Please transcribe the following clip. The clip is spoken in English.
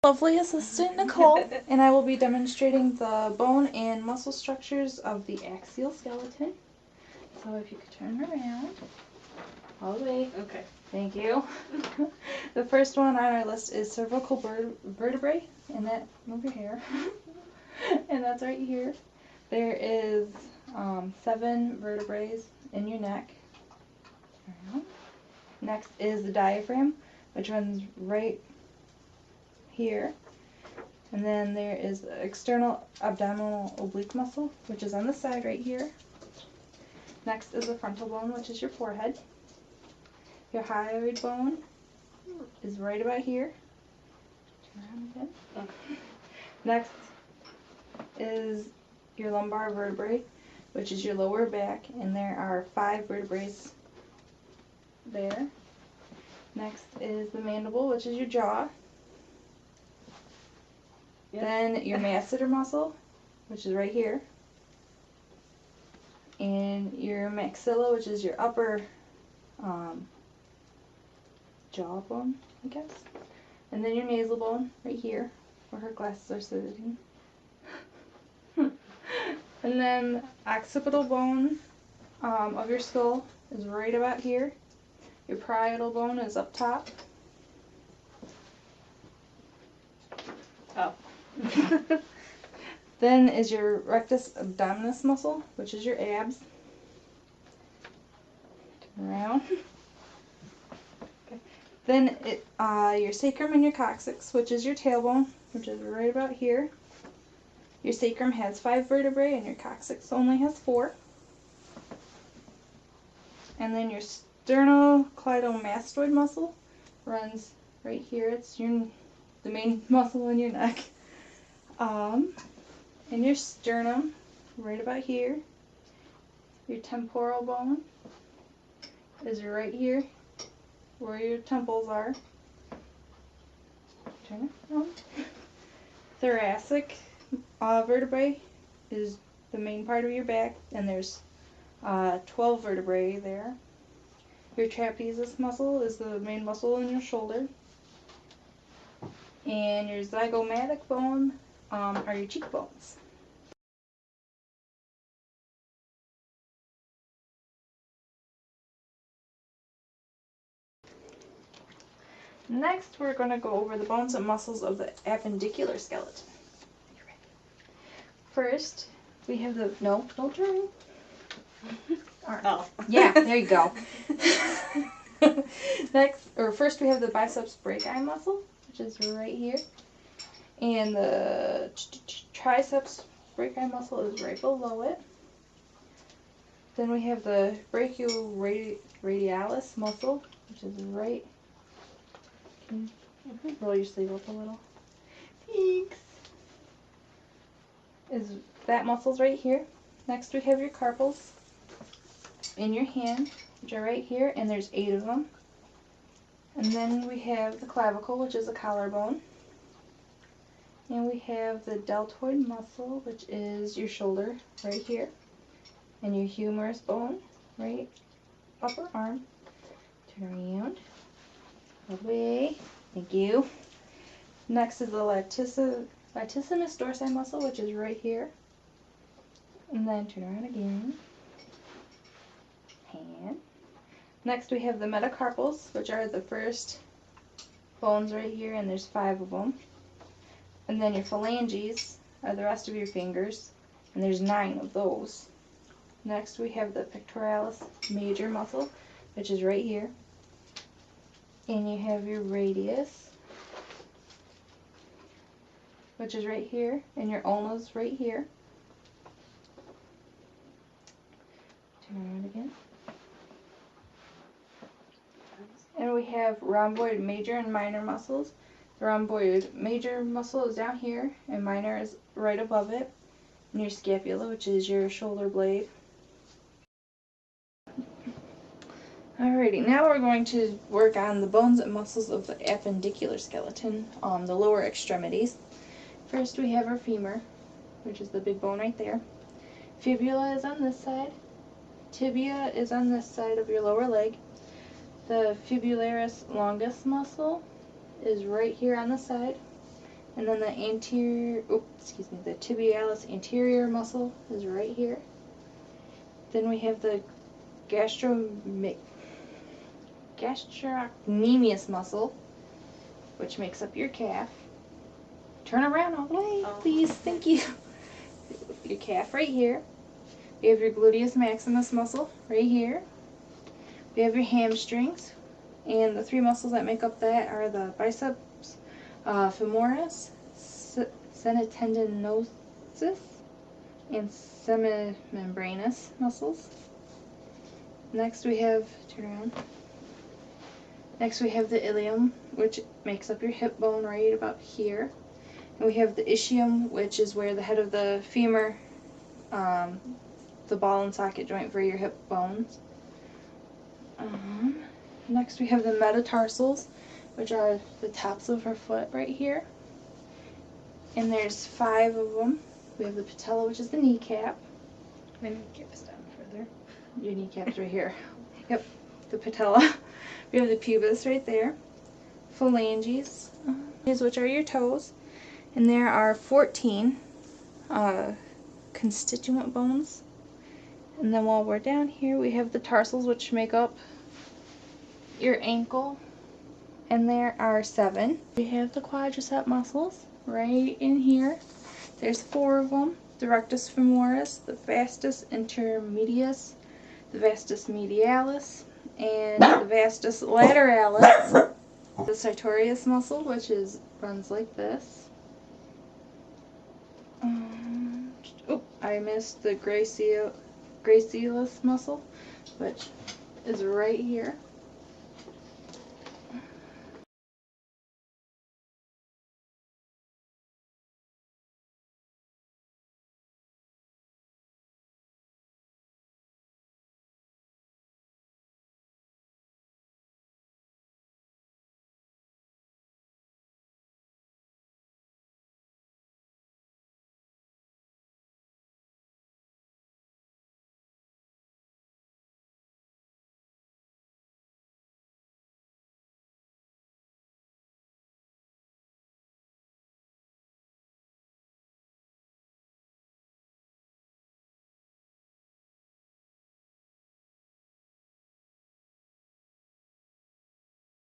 Lovely assistant Nicole, and I will be demonstrating the bone and muscle structures of the axial skeleton. So if you could turn around, all the way. Okay. Thank you. The first one on our list is cervical vertebrae, and that, move your hair, and that's right here. There is 7 vertebrae in your neck. Next is the diaphragm, which runs right here. And then there is the external abdominal oblique muscle, which is on the side right here. Next is the frontal bone, which is your forehead. Your hyoid bone is right about here. Turn around again. Okay. Next is your lumbar vertebrae, which is your lower back, and there are 5 vertebrae there. Next is the mandible, which is your jaw. Yep. Then your masseter muscle, which is right here. And your maxilla, which is your upper jawbone, I guess. And then your nasal bone, right here, where her glasses are sitting. And then occipital bone of your skull is right about here. Your parietal bone is up top. Oh. Then is your rectus abdominis muscle, which is your abs. Turn around. Okay. Then your sacrum and your coccyx, which is your tailbone, which is right about here. Your sacrum has 5 vertebrae and your coccyx only has 4. And then your sternocleidomastoid muscle runs right here. It's the main muscle in your neck. And your sternum, right about here. Your temporal bone is right here, where your temples are. Turn it around. Thoracic vertebrae is the main part of your back, and there's 12 vertebrae there. Your trapezius muscle is the main muscle in your shoulder. And your zygomatic bone are your cheekbones. Next, we're going to go over the bones and muscles of the appendicular skeleton. First, we have the, no, don't turn. Oh. Yeah, there you go. First we have the biceps brachii muscle, which is right here. And the triceps brachii muscle is right below it. Then we have the brachioradialis muscle, which is right. Can you roll your sleeve up a little? Thanks. That muscle's right here. Next we have your carpals in your hand, which are right here, and there's 8 of them. And then we have the clavicle, which is a collarbone. And we have the deltoid muscle, which is your shoulder, right here. And your humerus bone, right upper arm. Turn around. Away. Thank you. Next is the latissimus dorsi muscle, which is right here. And then turn around again. Hand. Next we have the metacarpals, which are the first bones right here, and there's 5 of them. And then your phalanges are the rest of your fingers, and there's 9 of those. Next we have the pectoralis major muscle, which is right here. And you have your radius, which is right here, and your ulna's right here. Turn around again. And we have rhomboid major and minor muscles. The rhomboid major muscle is down here, and minor is right above it. And your scapula, which is your shoulder blade. Alrighty, now we're going to work on the bones and muscles of the appendicular skeleton, the lower extremities. First we have our femur, which is the big bone right there. Fibula is on this side. Tibia is on this side of your lower leg. The fibularis longus muscle is right here on the side. And then the the tibialis anterior muscle is right here. Then we have the gastrocnemius muscle, which makes up your calf. Turn around all the way, Oh. please. Thank you. Your calf right here. We have your gluteus maximus muscle right here. We have your hamstrings, and the three muscles that make up that are the biceps femoris, semitendinosus, and semimembranous muscles. Next we have, turn around. Next we have the ilium, which makes up your hip bone right about here. And we have the ischium, which is where the head of the femur, the ball and socket joint for your hip bones. Next we have the metatarsals, which are the tops of our foot right here. And there's 5 of them. We have the patella, which is the kneecap. My kneecap's down further. Your kneecap's right here. Yep, the patella. We have the pubis right there. Phalanges, which are your toes. And there are 14 constituent bones. And then while we're down here, we have the tarsals, which make up your ankle. And there are 7. We have the quadricep muscles right in here. There's 4 of them. The rectus femoris, the vastus intermedius, the vastus medialis, and the vastus lateralis. The sartorius muscle, which runs like this. I missed the gracilis muscle, which is right here.